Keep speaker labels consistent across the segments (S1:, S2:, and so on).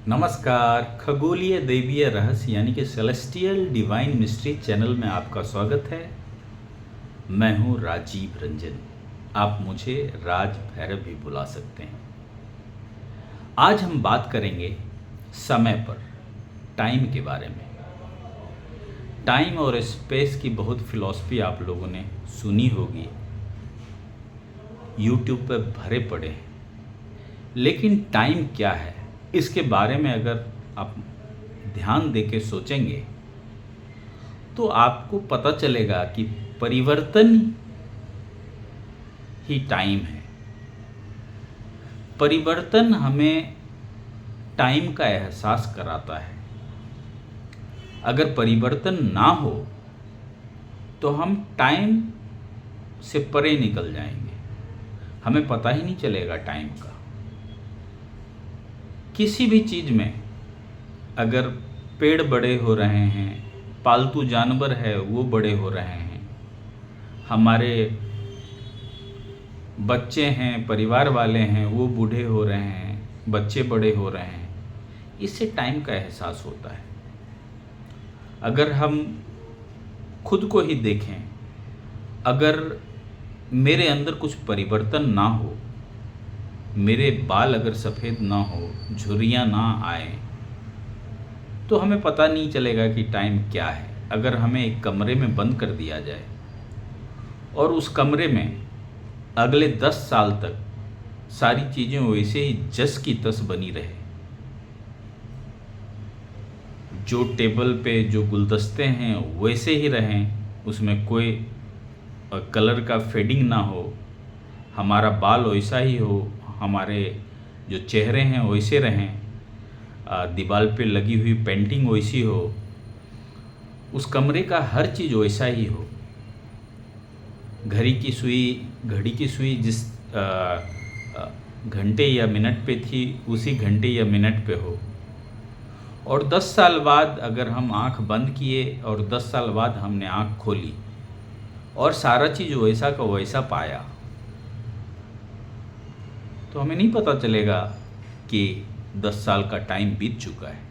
S1: नमस्कार। खगोलीय दैवीय रहस्य यानी कि सेलेस्टियल डिवाइन मिस्ट्री चैनल में आपका स्वागत है। मैं हूं राजीव रंजन। आप मुझे राज भैरव भी बुला सकते हैं। आज हम बात करेंगे समय पर, टाइम के बारे में। टाइम और स्पेस की बहुत फिलॉसफी आप लोगों ने सुनी होगी, यूट्यूब पर भरे पड़े हैं। लेकिन टाइम क्या है, इसके बारे में अगर आप ध्यान देके सोचेंगे तो आपको पता चलेगा कि परिवर्तन ही टाइम है। परिवर्तन हमें टाइम का एहसास कराता है। अगर परिवर्तन ना हो तो हम टाइम से परे निकल जाएंगे, हमें पता ही नहीं चलेगा टाइम का। किसी भी चीज़ में अगर पेड़ बड़े हो रहे हैं, पालतू जानवर है वो बड़े हो रहे हैं, हमारे बच्चे हैं, परिवार वाले हैं वो बूढ़े हो रहे हैं, बच्चे बड़े हो रहे हैं, इससे टाइम का एहसास होता है। अगर हम खुद को ही देखें, अगर मेरे अंदर कुछ परिवर्तन ना हो, मेरे बाल अगर सफ़ेद ना हो, झुर्रियाँ ना आए, तो हमें पता नहीं चलेगा कि टाइम क्या है। अगर हमें एक कमरे में बंद कर दिया जाए और उस कमरे में अगले 10 साल तक सारी चीज़ें वैसे ही जस की तस बनी रहे, जो टेबल पे जो गुलदस्ते हैं वैसे ही रहें, उसमें कोई कलर का फेडिंग ना हो, हमारा बाल वैसा ही हो, हमारे जो चेहरे हैं वैसे रहें, दीवार पे लगी हुई पेंटिंग वैसी हो, उस कमरे का हर चीज़ वैसा ही हो, घड़ी की सुई जिस घंटे या मिनट पे थी उसी घंटे या मिनट पे हो, और 10 साल बाद अगर हम आंख बंद किए और 10 साल बाद हमने आंख खोली और सारा चीज़ वैसा का वैसा पाया, तो हमें नहीं पता चलेगा कि 10 साल का टाइम बीत चुका है।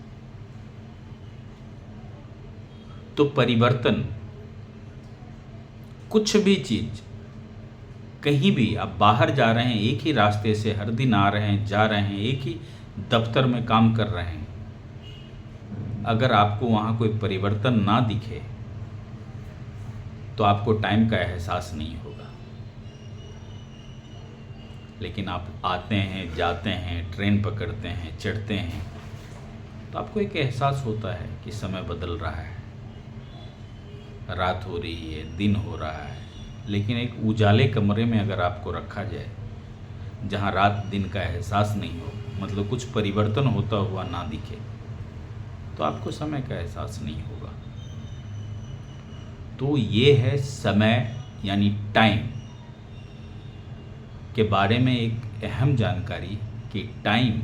S1: तो परिवर्तन, कुछ भी चीज़, कहीं भी आप बाहर जा रहे हैं, एक ही रास्ते से हर दिन आ रहे हैं, जा रहे हैं, एक ही दफ्तर में काम कर रहे हैं, अगर आपको वहाँ कोई परिवर्तन ना दिखे तो आपको टाइम का एहसास नहीं होगा। लेकिन आप आते हैं, जाते हैं, ट्रेन पकड़ते हैं, चढ़ते हैं, तो आपको एक एहसास होता है कि समय बदल रहा है, रात हो रही है, दिन हो रहा है। लेकिन एक उजाले कमरे में अगर आपको रखा जाए, जहाँ रात दिन का एहसास नहीं हो, मतलब कुछ परिवर्तन होता हुआ ना दिखे, तो आपको समय का एहसास नहीं होगा। तो ये है समय यानी टाइम के बारे में एक अहम जानकारी कि टाइम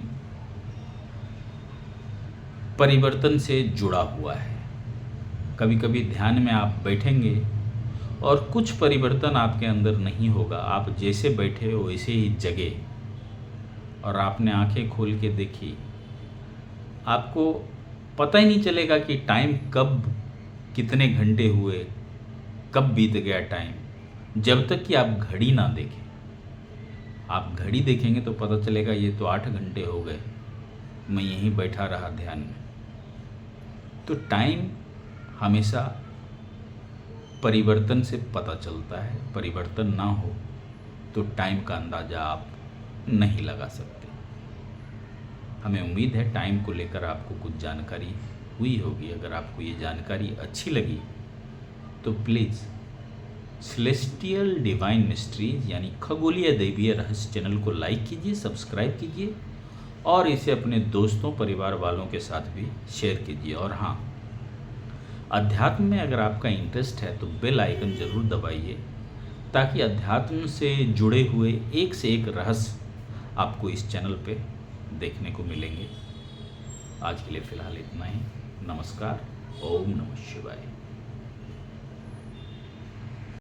S1: परिवर्तन से जुड़ा हुआ है। कभी कभी ध्यान में आप बैठेंगे और कुछ परिवर्तन आपके अंदर नहीं होगा, आप जैसे बैठे हो वैसे ही जगे, और आपने आंखें खोल के देखी, आपको पता ही नहीं चलेगा कि टाइम कब, कितने घंटे हुए, कब बीत गया टाइम, जब तक कि आप घड़ी ना देखें। आप घड़ी देखेंगे तो पता चलेगा ये तो 8 घंटे हो गए, मैं यहीं बैठा रहा ध्यान में। तो टाइम हमेशा परिवर्तन से पता चलता है। परिवर्तन ना हो तो टाइम का अंदाज़ा आप नहीं लगा सकते। हमें उम्मीद है टाइम को लेकर आपको कुछ जानकारी हुई होगी। अगर आपको ये जानकारी अच्छी लगी तो प्लीज़ सेलेस्टियल डिवाइन मिस्ट्रीज यानी खगोलीय दैवीय रहस्य चैनल को लाइक कीजिए, सब्सक्राइब कीजिए, और इसे अपने दोस्तों, परिवार वालों के साथ भी शेयर कीजिए। और हाँ, अध्यात्म में अगर आपका इंटरेस्ट है तो बेल आइकन ज़रूर दबाइए, ताकि अध्यात्म से जुड़े हुए एक से एक रहस्य आपको इस चैनल पे देखने को मिलेंगे। आज के लिए फ़िलहाल इतना ही। नमस्कार। ओम नमः शिवाय।